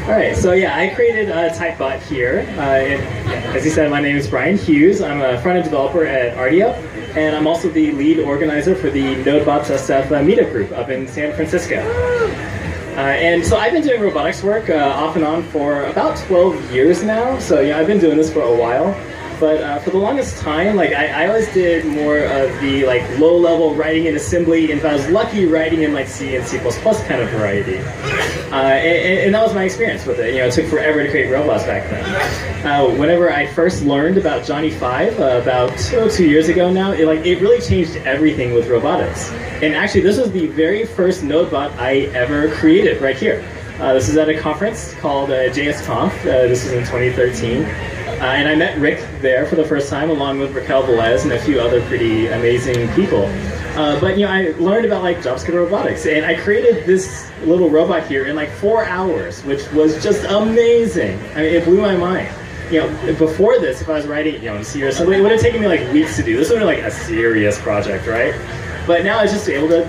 All right, so yeah, I created a TypeBot here. As you said, my name is Brian Hughes. I'm a front-end developer at Ardio, and I'm also the lead organizer for the NodeBot SF meetup group up in San Francisco. And so I've been doing robotics work off and on for about 12 years now. So yeah, I've been doing this for a while. But for the longest time, like I always did more of the like low-level writing in assembly, and if I was lucky, writing in like C and C++ kind of variety. And that was my experience with it. You know, it took forever to create robots back then. Whenever I first learned about Johnny 5 about 2 years ago now, it really changed everything with robotics. And actually, this was the very first NodeBot I ever created right here. This is at a conference called JSConf. This was in 2013. And I met Rick there for the first time, along with Raquel Velez and a few other pretty amazing people. But you know, I learned about like JavaScript robotics, and I created this little robot here in like 4 hours, which was just amazing. I mean, it blew my mind. You know, before this, if I was writing, you know, in C or something, it would have taken me like weeks to do. This would have been like a serious project, right? But now I was just able to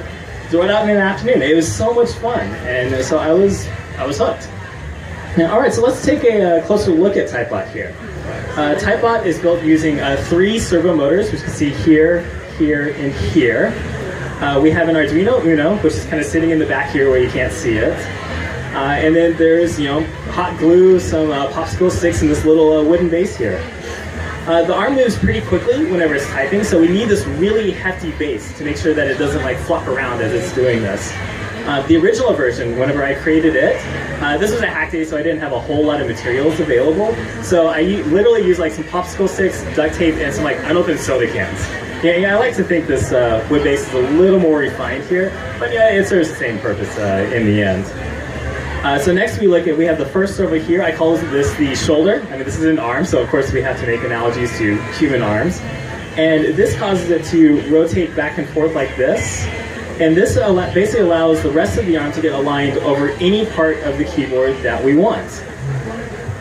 throw it out in an afternoon. It was so much fun, and so I was hooked. Now, all right, so let's take a closer look at TypeBot here. TypeBot is built using 3 servo motors, which you can see here, here, and here. We have an Arduino Uno, which is kind of sitting in the back here where you can't see it. And then there's, you know, hot glue, some popsicle sticks, and this little wooden base here. The arm moves pretty quickly whenever it's typing, so we need this really hefty base to make sure that it doesn't like flop around as it's doing this. The original version, whenever I created it, this was a hack day, so I didn't have a whole lot of materials available. So I literally used like some popsicle sticks, duct tape, and some like unopened soda cans. Yeah, I like to think this wood base is a little more refined here, but yeah, it serves the same purpose in the end. So next we have the first servo here. I call this the shoulder. I mean, this is an arm, so of course we have to make analogies to human arms. And this causes it to rotate back and forth like this. And this basically allows the rest of the arm to get aligned over any part of the keyboard that we want.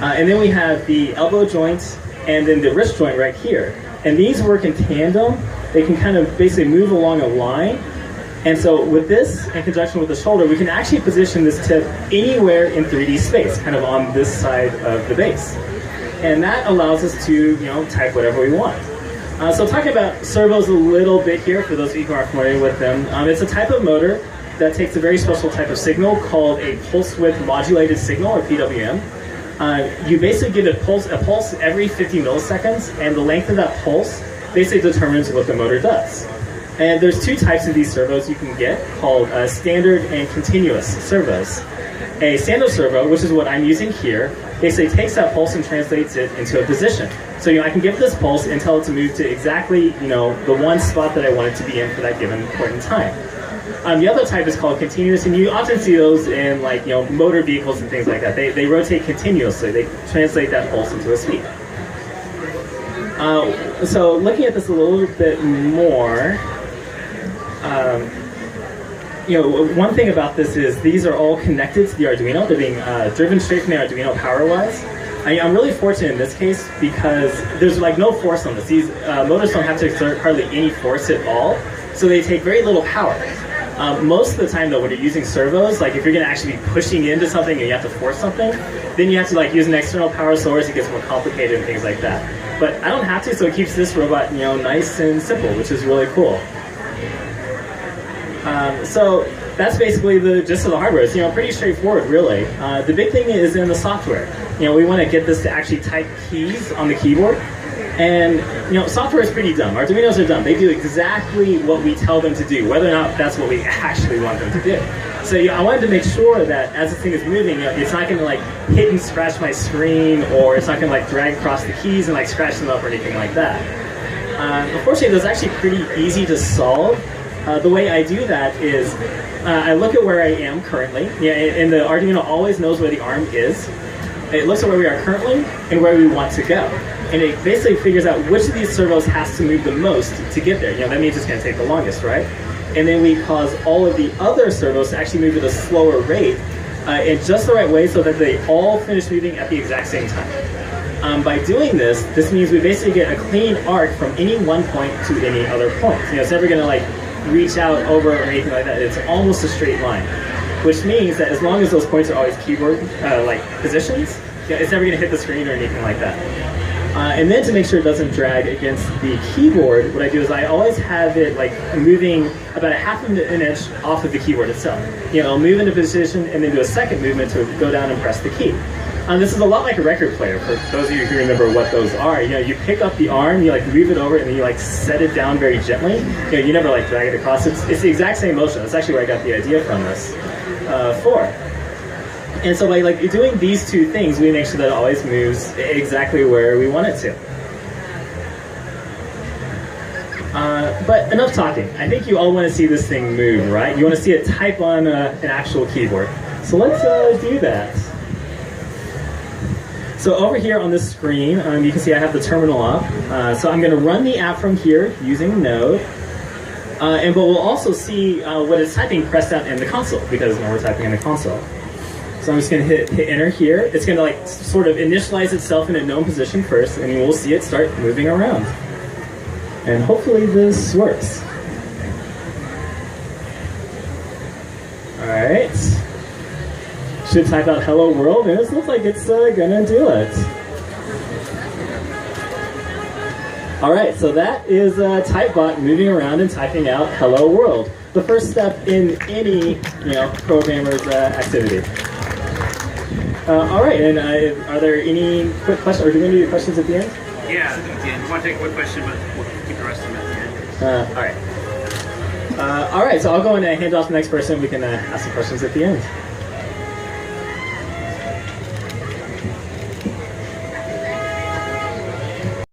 And then we have the elbow joint and then the wrist joint right here. And these work in tandem. They can kind of basically move along a line. And so with this, in conjunction with the shoulder, we can actually position this tip anywhere in 3D space, kind of on this side of the base. And that allows us to, you know, type whatever we want. So talking about servos a little bit here, for those of you who aren't familiar with them, it's a type of motor that takes a very special type of signal called a pulse width modulated signal, or PWM. You basically give it a pulse every 50 milliseconds, and the length of that pulse basically determines what the motor does. And there's 2 types of these servos you can get, called standard and continuous servos. A standard servo, which is what I'm using here, basically takes that pulse and translates it into a position. So, you know, I can give this pulse and tell it to move to exactly, you know, the one spot that I want it to be in for that given point in time. The other type is called continuous, and you often see those in, like, you know, motor vehicles and things like that. They rotate continuously. They translate that pulse into a speed. So looking at this a little bit more, you know, one thing about this is these are all connected to the Arduino. They're being driven straight from the Arduino power-wise. I'm really fortunate in this case because there's like no force on this. These motors don't have to exert hardly any force at all, so they take very little power. Most of the time though, when you're using servos, like if you're gonna actually be pushing into something and you have to force something, then you have to like use an external power source. It gets more complicated and things like that. But I don't have to, so it keeps this robot, you know, nice and simple, which is really cool. So that's basically the gist of the hardware. It's, you know, pretty straightforward, really. The big thing is in the software. You know, we want to get this to actually type keys on the keyboard. And, you know, software is pretty dumb. Arduinos are dumb. They do exactly what we tell them to do, whether or not that's what we actually want them to do. So I wanted to make sure that as this thing is moving, you know, it's not going to like hit and scratch my screen, or it's not going to like drag across the keys and like scratch them up or anything like that. Unfortunately, that's actually pretty easy to solve. The way I do that is I look at where I am currently, yeah, and the Arduino always knows where the arm is. It looks at where we are currently and where we want to go. And it basically figures out which of these servos has to move the most to get there. You know, that means it's going to take the longest, right? And then we cause all of the other servos to actually move at a slower rate in just the right way so that they all finish moving at the exact same time. By doing this, this means we basically get a clean arc from any one point to any other point. You know, it's never going to like reach out over or anything like that. It's almost a straight line. which means that as long as those points are always keyboard like positions, it's never going to hit the screen or anything like that. And then to make sure it doesn't drag against the keyboard, what I do is I always have it like moving about a half an inch off of the keyboard itself. I'll move into position and then do a second movement to go down and press the key. This is a lot like a record player. For those of you who remember what those are, you pick up the arm, you like move it over, and then you like set it down very gently. You never like drag it across. It's the exact same motion. That's actually where I got the idea from this for. And so by like doing these two things, we make sure that it always moves exactly where we want it to. But enough talking. I think you all want to see this thing move, right? You want to see it type on an actual keyboard. So let's do that. So over here on this screen, you can see I have the terminal up. So I'm going to run the app from here using Node. But we'll also see what it's typing pressed out in the console, because now we're typing in the console. So I'm just going to hit enter here. It's going to like sort of initialize itself in a known position first, and we'll see it start moving around. And hopefully this works. All right. Should type out hello world, and this looks like it's gonna do it. All right, so that is TypeBot moving around and typing out hello world. The first step in any programmer's activity. All right, and are there any quick questions, or do we want to do questions at the end? Yeah, at the end. We want to take a quick question, but we'll keep the rest of them at the end. All right, so I'll go and hand off to the next person. We can ask some questions at the end.